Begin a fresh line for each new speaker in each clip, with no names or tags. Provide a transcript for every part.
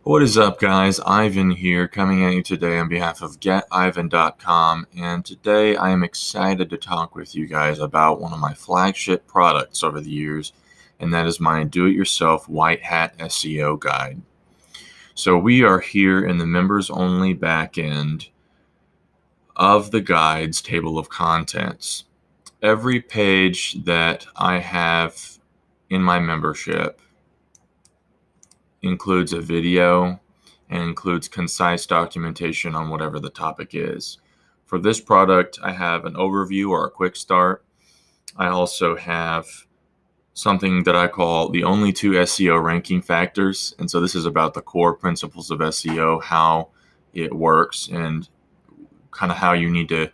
What is up, guys? Ivan here, coming at you today on behalf of getivan.com, and today I am excited to talk with you guys about one of my flagship products over the years, and that is my do-it-yourself White-Hat SEO guide. So we are here in the members-only backend of the guide's table of contents. Every page that I have in my membership includes a video and includes concise documentation on whatever the topic is. For this product, I have an overview or a quick start. I also have something that I call the only two SEO ranking factors. And so this is about the core principles of SEO, how it works, and kind of how you need to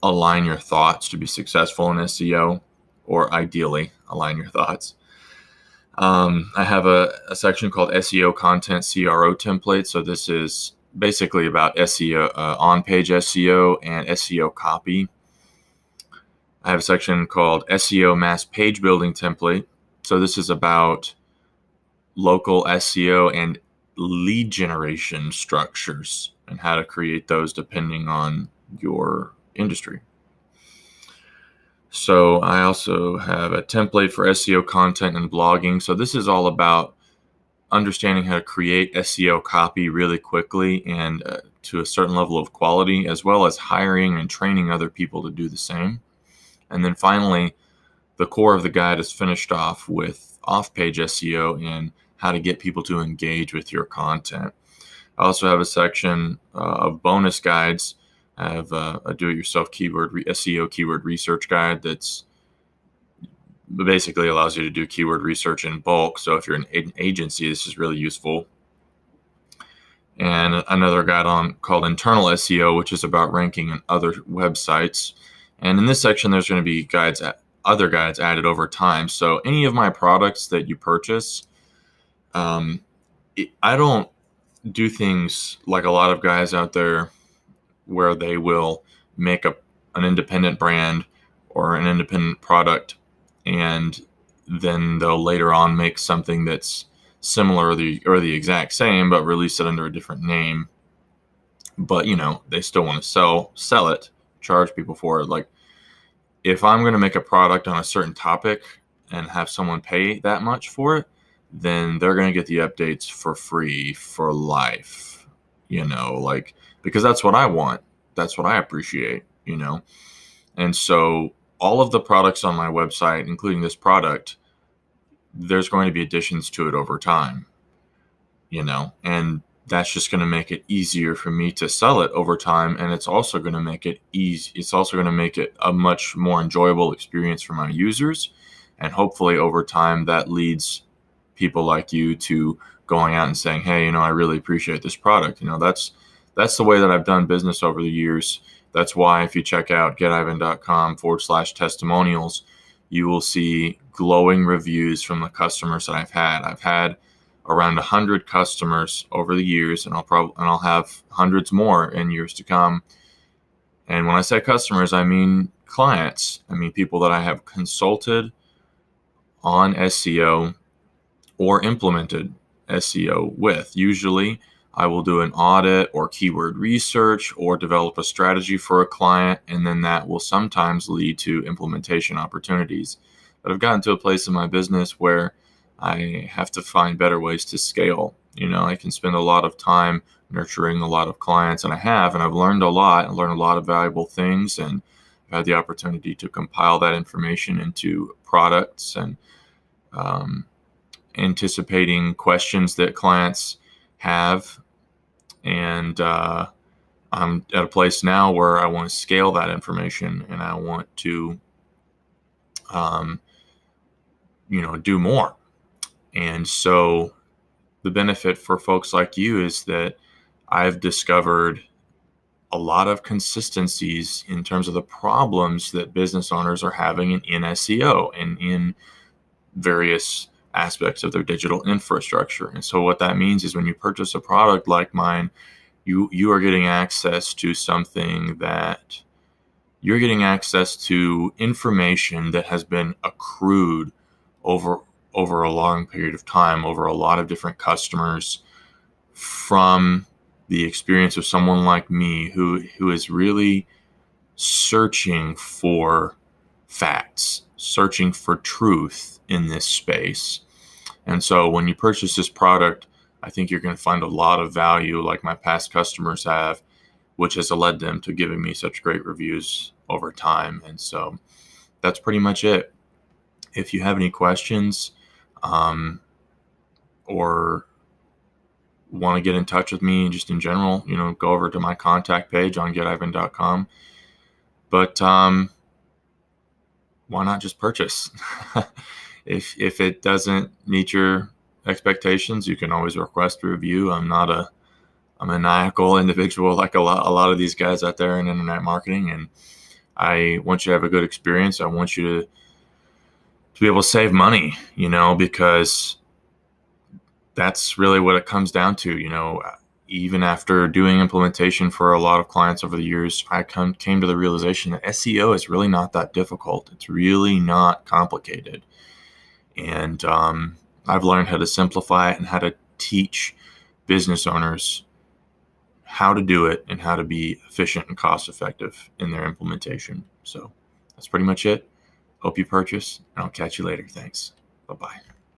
align your thoughts to be successful in SEO, or ideally align your thoughts. I have a section called SEO Content CRO template. So this is basically about SEO, on-page SEO and SEO copy. I have a section called SEO Mass Page Building Template. So this is about local SEO and lead generation structures and how to create those depending on your industry. So I also have a template for SEO content and blogging. So this is all about understanding how to create SEO copy really quickly and to a certain level of quality, as well as hiring and training other people to do the same. And then finally, the core of the guide is finished off with off-page SEO and how to get people to engage with your content. I also have a section of bonus guides. I have a do-it-yourself SEO keyword research guide that's basically allows you to do keyword research in bulk. So if you're an agency, this is really useful. And another guide called Internal SEO, which is about ranking in other websites. And in this section, there's going to be other guides added over time. So any of my products that you purchase, I don't do things like a lot of guys out there where they will make an independent brand or an independent product, and then they'll later on make something that's similar or the exact same, but release it under a different name. But they still want to sell it, charge people for it. Like, if I'm going to make a product on a certain topic and have someone pay that much for it, then they're going to get the updates for free for life, because that's what I want. That's what I appreciate, And so all of the products on my website, including this product, there's going to be additions to it over time, and that's just going to make it easier for me to sell it over time. And it's also going to make it easy. It's also going to make it a much more enjoyable experience for my users. And hopefully over time that leads people like you to going out and saying, hey, I really appreciate this product. That's the way that I've done business over the years. That's why if you check out getivan.com/testimonials, you will see glowing reviews from the customers that I've had. I've had around 100 customers over the years, and I'll have hundreds more in years to come. And when I say customers, I mean clients. I mean people that I have consulted on SEO or implemented SEO with. Usually I will do an audit or keyword research or develop a strategy for a client, and then that will sometimes lead to implementation opportunities. But I've gotten to a place in my business where I have to find better ways to scale. I can spend a lot of time nurturing a lot of clients, and I've learned a lot and learned a lot of valuable things, and I've had the opportunity to compile that information into products and anticipating questions that clients have. And I'm at a place now where I want to scale that information, and I want to, do more. And so the benefit for folks like you is that I've discovered a lot of consistencies in terms of the problems that business owners are having in SEO and in various aspects of their digital infrastructure. And so what that means is when you purchase a product like mine, you are getting access to information that has been accrued over a long period of time, over a lot of different customers, from the experience of someone like me who is really searching for facts, searching for truth in this space. And so when you purchase this product, I think you're going to find a lot of value, like my past customers have, which has led them to giving me such great reviews over time. And so that's pretty much it. If you have any questions, or want to get in touch with me just in general, go over to my contact page on getivan.com. But why not just purchase? If it doesn't meet your expectations, you can always request a review. I'm not a maniacal individual like a lot of these guys out there in internet marketing, and I want you to have a good experience. I want you to be able to save money, because that's really what it comes down to. Even after doing implementation for a lot of clients over the years, I came to the realization that SEO is really not that difficult. It's really not complicated. And I've learned how to simplify it and how to teach business owners how to do it and how to be efficient and cost effective in their implementation. So that's pretty much it. Hope you purchase, and I'll catch you later. Thanks. Bye-bye.